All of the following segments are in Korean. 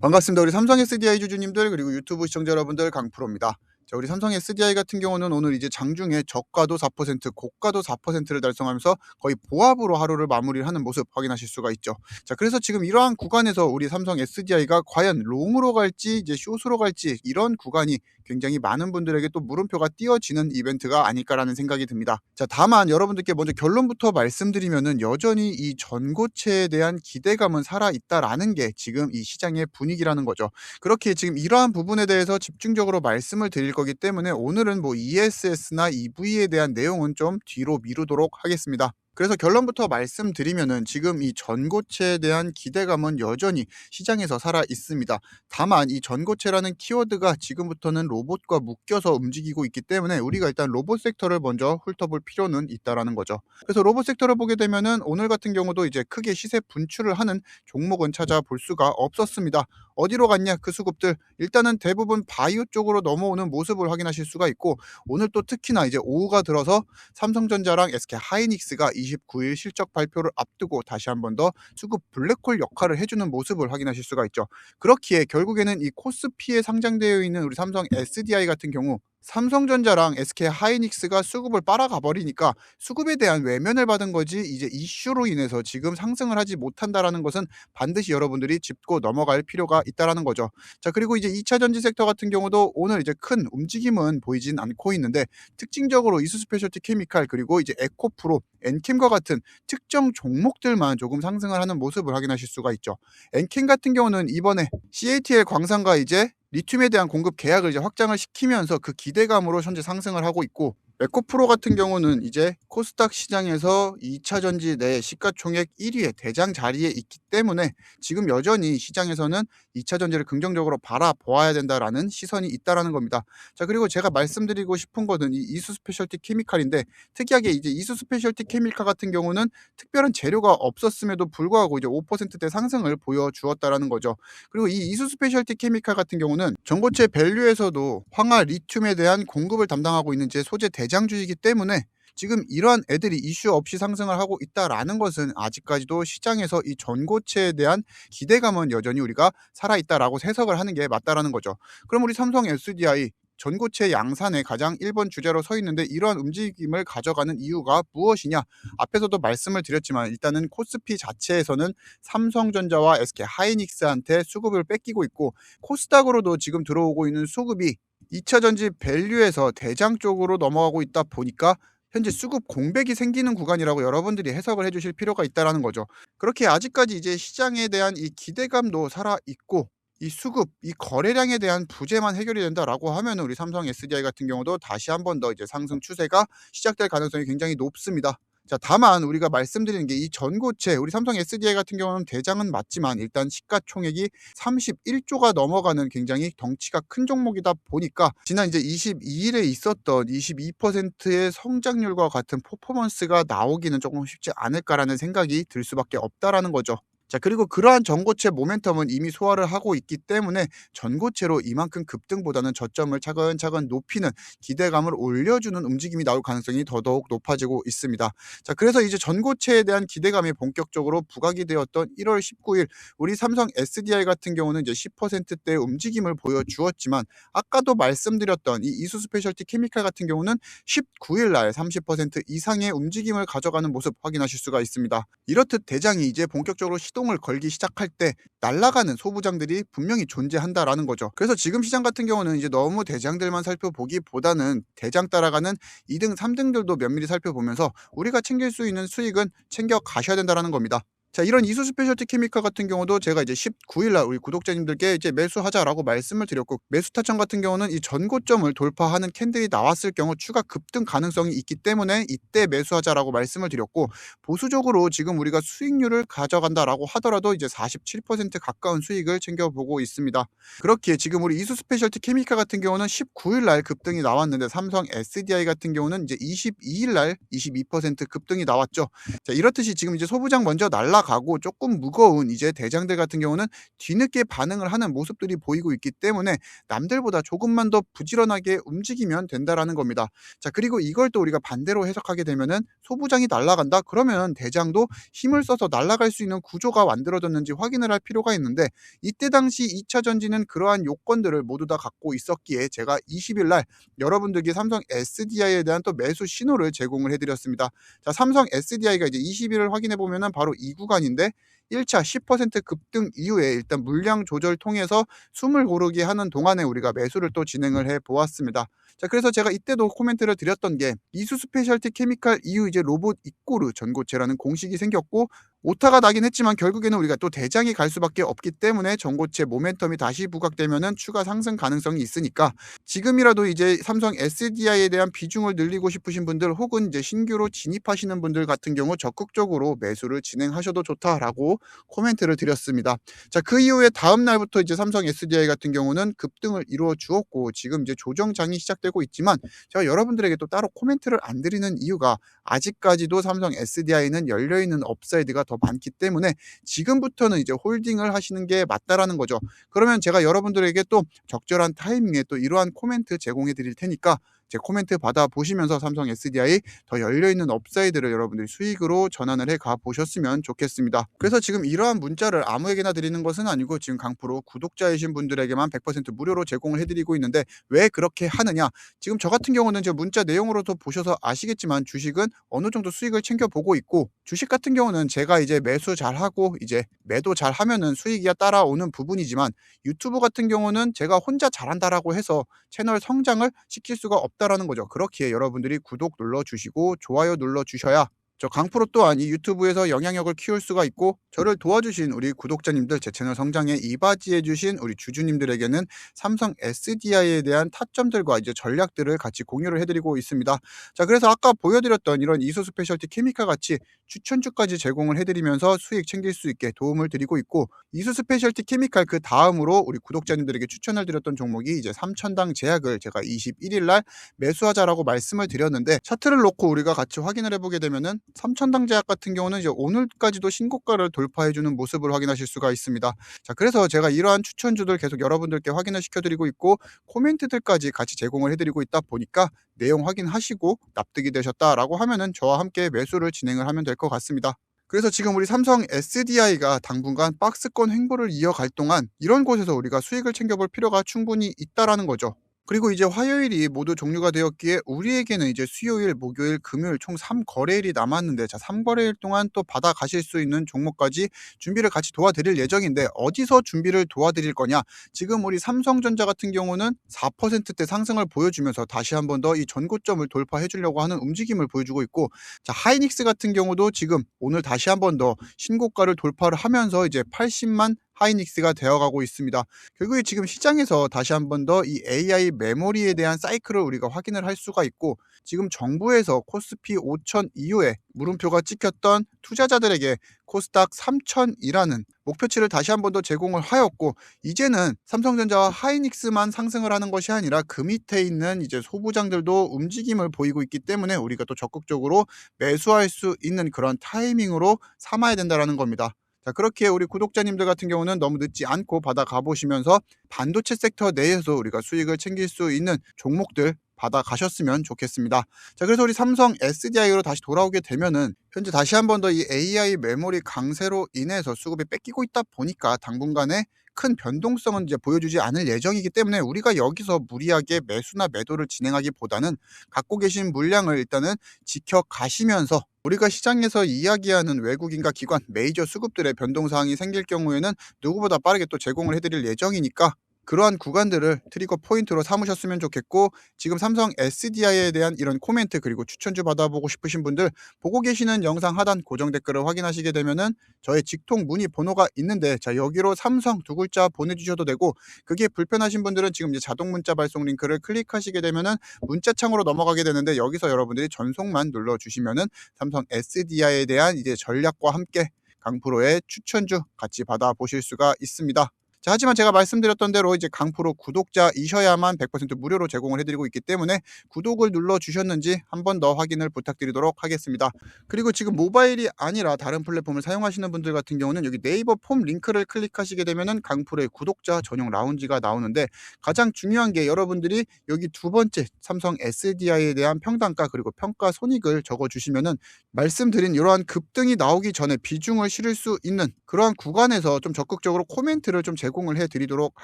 반갑습니다. 우리 삼성 SDI 주주님들 그리고 유튜브 시청자 여러분들 강프로입니다. 자, 우리 삼성 SDI 같은 경우는 오늘 이제 장중에 저가도 4%, 고가도 4%를 달성하면서 거의 보합으로 하루를 마무리를 하는 모습 확인하실 수가 있죠. 자, 그래서 지금 이러한 구간에서 우리 삼성 SDI가 과연 롱으로 갈지 이제 숏으로 갈지 이런 구간이 굉장히 많은 분들에게 또 물음표가 띄어지는 이벤트가 아닐까라는 생각이 듭니다. 자, 다만 여러분들께 먼저 결론부터 말씀드리면은 여전히 이 전고체에 대한 기대감은 살아있다라는 게 지금 이 시장의 분위기라는 거죠. 그렇게 지금 이러한 부분에 대해서 집중적으로 말씀을 드릴 거기 때문에 오늘은 뭐 ESS나 EV에 대한 내용은 좀 뒤로 미루도록 하겠습니다. 그래서 결론부터 말씀드리면은 지금 이 전고체에 대한 기대감은 여전히 시장에서 살아 있습니다. 다만 이 전고체라는 키워드가 지금부터는 로봇과 묶여서 움직이고 있기 때문에 우리가 일단 로봇 섹터를 먼저 훑어볼 필요는 있다라는 거죠. 그래서 로봇 섹터를 보게 되면은 오늘 같은 경우도 이제 크게 시세 분출을 하는 종목은 찾아볼 수가 없었습니다. 어디로 갔냐 그 수급들, 일단은 대부분 바이오 쪽으로 넘어오는 모습을 확인하실 수가 있고, 오늘 또 특히나 이제 오후가 들어서 삼성전자랑 SK하이닉스가 29일 실적 발표를 앞두고 다시 한 번 더 수급 블랙홀 역할을 해주는 모습을 확인하실 수가 있죠. 그렇기에 결국에는 이 코스피에 상장되어 있는 우리 삼성 SDI 같은 경우 삼성전자랑 SK하이닉스가 수급을 빨아가 버리니까 수급에 대한 외면을 받은 거지, 이제 이슈로 인해서 지금 상승을 하지 못한다라는 것은 반드시 여러분들이 짚고 넘어갈 필요가 있다라는 거죠. 자, 그리고 이제 2차 전지 섹터 같은 경우도 오늘 이제 큰 움직임은 보이진 않고 있는데, 특징적으로 이수 스페셜티 케미칼 그리고 이제 에코프로, 엔캠과 같은 특정 종목들만 조금 상승을 하는 모습을 확인하실 수가 있죠. 엔캠 같은 경우는 이번에 CATL 광산과 이제 리튬에 대한 공급 계약을 이제 확장을 시키면서 그 기대감으로 현재 상승을 하고 있고, 에코프로 같은 경우는 이제 코스닥 시장에서 2차 전지 내 시가총액 1위의 대장 자리에 있기 때문에 지금 여전히 시장에서는 2차 전지를 긍정적으로 바라보아야 된다라는 시선이 있다라는 겁니다. 자, 그리고 제가 말씀드리고 싶은 거는 이 이수 스페셜티 케미칼인데, 특이하게 이제 이수 스페셜티 케미칼 같은 경우는 특별한 재료가 없었음에도 불구하고 이제 5%대 상승을 보여주었다라는 거죠. 그리고 이 이수 스페셜티 케미칼 같은 경우는 전고체 밸류에서도 황화 리튬에 대한 공급을 담당하고 있는 제 소재 대장주이기 때문에 지금 이러한 애들이 이슈 없이 상승을 하고 있다라는 것은 아직까지도 시장에서 이 전고체에 대한 기대감은 여전히 우리가 살아있다라고 해석을 하는 게 맞다라는 거죠. 그럼 우리 삼성 SDI 전고체 양산의 가장 1번 주자로 서 있는데, 이러한 움직임을 가져가는 이유가 무엇이냐? 앞에서도 말씀을 드렸지만 일단은 코스피 자체에서는 삼성전자와 SK하이닉스한테 수급을 뺏기고 있고, 코스닥으로도 지금 들어오고 있는 수급이 2차 전지 밸류에서 대장 쪽으로 넘어가고 있다 보니까 현재 수급 공백이 생기는 구간이라고 여러분들이 해석을 해주실 필요가 있다라는 거죠. 그렇게 아직까지 이제 시장에 대한 이 기대감도 살아 있고, 이 수급, 이 거래량에 대한 부재만 해결이 된다라고 하면 우리 삼성 SDI 같은 경우도 다시 한 번 더 이제 상승 추세가 시작될 가능성이 굉장히 높습니다. 자, 다만 우리가 말씀드리는 게 이 전고체, 우리 삼성 SDI 같은 경우는 대장은 맞지만 일단 시가총액이 31조가 넘어가는 굉장히 덩치가 큰 종목이다 보니까 지난 이제 22일에 있었던 22%의 성장률과 같은 퍼포먼스가 나오기는 조금 쉽지 않을까라는 생각이 들 수밖에 없다라는 거죠. 자, 그리고 그러한 전고체 모멘텀은 이미 소화를 하고 있기 때문에 전고체로 이만큼 급등보다는 저점을 차근차근 높이는, 기대감을 올려주는 움직임이 나올 가능성이 더더욱 높아지고 있습니다. 자, 그래서 이제 전고체에 대한 기대감이 본격적으로 부각이 되었던 1월 19일 우리 삼성 SDI 같은 경우는 이제 10%대의 움직임을 보여주었지만, 아까도 말씀드렸던 이 이수 스페셜티 케미칼 같은 경우는 19일 날 30% 이상의 움직임을 가져가는 모습 확인하실 수가 있습니다. 이렇듯 대장이 이제 본격적으로 시동을 걸기 시작할 때 날아가는 소부장들이 분명히 존재한다라는 거죠. 그래서 지금 시장 같은 경우는 이제 너무 대장들만 살펴보기보다는 대장 따라가는 2등, 3등들도 면밀히 살펴보면서 우리가 챙길 수 있는 수익은 챙겨 가셔야 된다라는 겁니다. 자, 이런 이수 스페셜티 케미칼 같은 경우도 제가 이제 19일 날 우리 구독자님들께 이제 매수하자라고 말씀을 드렸고, 매수 타점 같은 경우는 이 전고점을 돌파하는 캔들이 나왔을 경우 추가 급등 가능성이 있기 때문에 이때 매수하자라고 말씀을 드렸고, 보수적으로 지금 우리가 수익률을 가져간다라고 하더라도 이제 47% 가까운 수익을 챙겨보고 있습니다. 그렇기에 지금 우리 이수 스페셜티 케미칼 같은 경우는 19일 날 급등이 나왔는데, 삼성 SDI 같은 경우는 이제 22일 날 22% 급등이 나왔죠. 자, 이렇듯이 지금 이제 소부장 먼저 날라 날아가고 조금 무거운 이제 대장들 같은 경우는 뒤늦게 반응을 하는 모습들이 보이고 있기 때문에 남들보다 조금만 더 부지런하게 움직이면 된다라는 겁니다. 자, 그리고 이걸 또 우리가 반대로 해석하게 되면은 소부장이 날아간다? 그러면 대장도 힘을 써서 날아갈 수 있는 구조가 만들어졌는지 확인을 할 필요가 있는데, 이때 당시 2차 전지는 그러한 요건들을 모두 다 갖고 있었기에 제가 20일 날 여러분들께 삼성 SDI에 대한 또 매수 신호를 제공을 해드렸습니다. 자, 삼성 SDI가 이제 20일을 확인해 보면은 바로 이 구간인데, 1차 10% 급등 이후에 일단 물량 조절 통해서 숨을 고르게 하는 동안에 우리가 매수를 또 진행을 해 보았습니다. 자, 그래서 제가 이때도 코멘트를 드렸던 게, 이수 스페셜티 케미칼 이후 이제 로봇 이꼬르 전고체라는 공식이 생겼고 오타가 나긴 했지만 결국에는 우리가 또 대장이 갈 수밖에 없기 때문에 전고체 모멘텀이 다시 부각되면은 추가 상승 가능성이 있으니까, 지금이라도 이제 삼성 SDI에 대한 비중을 늘리고 싶으신 분들 혹은 이제 신규로 진입하시는 분들 같은 경우 적극적으로 매수를 진행하셔도 좋다라고 코멘트를 드렸습니다. 자, 그 이후에 다음 날부터 이제 삼성 SDI 같은 경우는 급등을 이루어 주었고 지금 이제 조정장이 시작되고 있지만, 제가 여러분들에게 또 따로 코멘트를 안 드리는 이유가 아직까지도 삼성 SDI는 열려있는 업사이드가 더 많기 때문에 지금부터는 이제 홀딩을 하시는 게 맞다라는 거죠. 그러면 제가 여러분들에게 또 적절한 타이밍에 또 이러한 코멘트 제공해 드릴 테니까 제 코멘트 받아 보시면서 삼성 SDI 더 열려있는 업사이드를 여러분들이 수익으로 전환을 해 가 보셨으면 좋겠습니다. 그래서 지금 이러한 문자를 아무에게나 드리는 것은 아니고 지금 강프로 구독자이신 분들에게만 100% 무료로 제공을 해드리고 있는데, 왜 그렇게 하느냐, 지금 저 같은 경우는 제 문자 내용으로도 보셔서 아시겠지만 주식은 어느 정도 수익을 챙겨보고 있고, 주식 같은 경우는 제가 이제 매수 잘하고 이제 매도 잘하면은 수익이 따라오는 부분이지만, 유튜브 같은 경우는 제가 혼자 잘한다라고 해서 채널 성장을 시킬 수가 없다라는 거죠. 그렇기에 여러분들이 구독 눌러주시고 좋아요 눌러주셔야 저 강프로 또한 이 유튜브에서 영향력을 키울 수가 있고, 저를 도와주신 우리 구독자님들, 제 채널 성장에 이바지해 주신 우리 주주님들에게는 삼성 SDI에 대한 타점들과 이제 전략들을 같이 공유를 해드리고 있습니다. 자, 그래서 아까 보여드렸던 이런 이수 스페셜티 케미칼 같이 추천주까지 제공을 해드리면서 수익 챙길 수 있게 도움을 드리고 있고, 이수 스페셜티 케미칼 그 다음으로 우리 구독자님들에게 추천을 드렸던 종목이 이제 3천당 제약을 제가 21일 날 매수하자라고 말씀을 드렸는데, 차트를 놓고 우리가 같이 확인을 해보게 되면은 3천당 제약 같은 경우는 이제 오늘까지도 신고가를 돌파해주는 모습을 확인하실 수가 있습니다. 자, 그래서 제가 이러한 추천주들 계속 여러분들께 확인을 시켜드리고 있고 코멘트들까지 같이 제공을 해드리고 있다 보니까 내용 확인하시고 납득이 되셨다라고 하면은 저와 함께 매수를 진행을 하면 될 것 같습니다. 그래서 지금 우리 삼성 SDI가 당분간 박스권 횡보를 이어갈 동안 이런 곳에서 우리가 수익을 챙겨볼 필요가 충분히 있다라는 거죠. 그리고 이제 화요일이 모두 종료가 되었기에 우리에게는 이제 수요일, 목요일, 금요일 총 3거래일이 남았는데, 자, 3거래일 동안 또 받아 가실 수 있는 종목까지 준비를 같이 도와드릴 예정인데, 어디서 준비를 도와드릴 거냐, 지금 우리 삼성전자 같은 경우는 4%대 상승을 보여주면서 다시 한번 더 이 전고점을 돌파해 주려고 하는 움직임을 보여주고 있고, 자, 하이닉스 같은 경우도 지금 오늘 다시 한번 더 신고가를 돌파를 하면서 이제 80만 하이닉스가 되어가고 있습니다. 결국에 지금 시장에서 다시 한번 더 이 AI 메모리에 대한 사이클을 우리가 확인을 할 수가 있고, 지금 정부에서 코스피 5천 이후에 물음표가 찍혔던 투자자들에게 코스닥 3천이라는 목표치를 다시 한번 더 제공을 하였고, 이제는 삼성전자와 하이닉스만 상승을 하는 것이 아니라 그 밑에 있는 이제 소부장들도 움직임을 보이고 있기 때문에 우리가 또 적극적으로 매수할 수 있는 그런 타이밍으로 삼아야 된다는 겁니다. 자, 그렇게 우리 구독자님들 같은 경우는 너무 늦지 않고 받아 가보시면서 반도체 섹터 내에서 우리가 수익을 챙길 수 있는 종목들 받아 가셨으면 좋겠습니다. 자, 그래서 우리 삼성 SDI로 다시 돌아오게 되면은 현재 다시 한번 더 이 AI 메모리 강세로 인해서 수급이 뺏기고 있다 보니까 당분간에 큰 변동성은 이제 보여주지 않을 예정이기 때문에 우리가 여기서 무리하게 매수나 매도를 진행하기보다는 갖고 계신 물량을 일단은 지켜가시면서, 우리가 시장에서 이야기하는 외국인과 기관, 메이저 수급들의 변동사항이 생길 경우에는 누구보다 빠르게 또 제공을 해드릴 예정이니까 그러한 구간들을 트리거 포인트로 삼으셨으면 좋겠고, 지금 삼성 SDI에 대한 이런 코멘트 그리고 추천주 받아보고 싶으신 분들 보고 계시는 영상 하단 고정 댓글을 확인하시게 되면은 저의 직통 문의 번호가 있는데, 자, 여기로 삼성 두 글자 보내주셔도 되고, 그게 불편하신 분들은 지금 이제 자동 문자 발송 링크를 클릭하시게 되면은 문자창으로 넘어가게 되는데, 여기서 여러분들이 전송만 눌러주시면은 삼성 SDI에 대한 이제 전략과 함께 강프로의 추천주 같이 받아보실 수가 있습니다. 자, 하지만 제가 말씀드렸던 대로 이제 강프로 구독자이셔야만 100% 무료로 제공을 해드리고 있기 때문에 구독을 눌러주셨는지 한 번 더 확인을 부탁드리도록 하겠습니다. 그리고 지금 모바일이 아니라 다른 플랫폼을 사용하시는 분들 같은 경우는 여기 네이버 폼 링크를 클릭하시게 되면은 강프로의 구독자 전용 라운지가 나오는데, 가장 중요한 게 여러분들이 여기 두 번째 삼성 SDI에 대한 평단가 그리고 평가 손익을 적어주시면은 말씀드린 이러한 급등이 나오기 전에 비중을 실을 수 있는 그러한 구간에서 좀 적극적으로 코멘트를 좀 제공을 해드리도록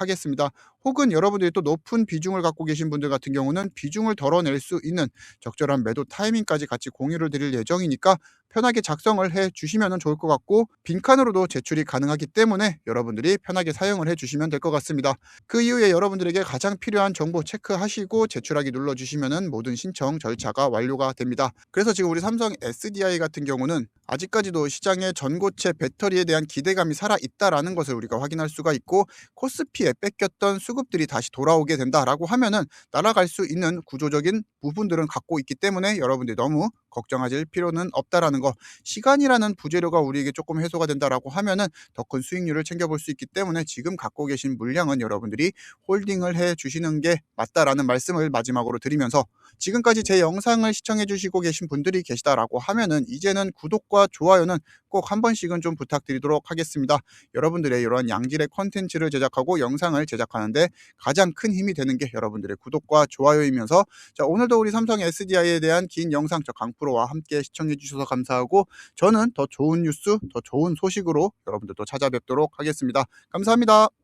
하겠습니다. 혹은 여러분들이 또 높은 비중을 갖고 계신 분들 같은 경우는 비중을 덜어낼 수 있는 적절한 매도 타이밍까지 같이 공유를 드릴 예정이니까 편하게 작성을 해 주시면 좋을 것 같고, 빈칸으로도 제출이 가능하기 때문에 여러분들이 편하게 사용을 해 주시면 될 것 같습니다. 그 이후에 여러분들에게 가장 필요한 정보 체크하시고 제출하기 눌러주시면 모든 신청 절차가 완료가 됩니다. 그래서 지금 우리 삼성 SDI 같은 경우는 아직까지도 시장의 전고체 배터리에 대한 기대감이 살아있다라는 것을 우리가 확인할 수가 있고, 코스피에 뺏겼던 수급들이 다시 돌아오게 된다라고 하면은 날아갈 수 있는 구조적인 부분들은 갖고 있기 때문에 여러분들이 너무 걱정하실 필요는 없다라는 거, 시간이라는 부재료가 우리에게 조금 해소가 된다라고 하면은 더 큰 수익률을 챙겨볼 수 있기 때문에 지금 갖고 계신 물량은 여러분들이 홀딩을 해 주시는 게 맞다라는 말씀을 마지막으로 드리면서, 지금까지 제 영상을 시청해 주시고 계신 분들이 계시다라고 하면은 이제는 구독과 좋아요는 꼭 한 번씩은 좀 부탁드리도록 하겠습니다. 여러분들의 이러한 양질의 컨텐츠를 제작하고 영상을 제작하는데 가장 큰 힘이 되는 게 여러분들의 구독과 좋아요이면서, 자, 오늘도 우리 삼성 SDI에 대한 긴 영상 저 강프로와 함께 시청해 주셔서 감사하고, 저는 더 좋은 뉴스, 더 좋은 소식으로 여러분들 또 찾아뵙도록 하겠습니다. 감사합니다.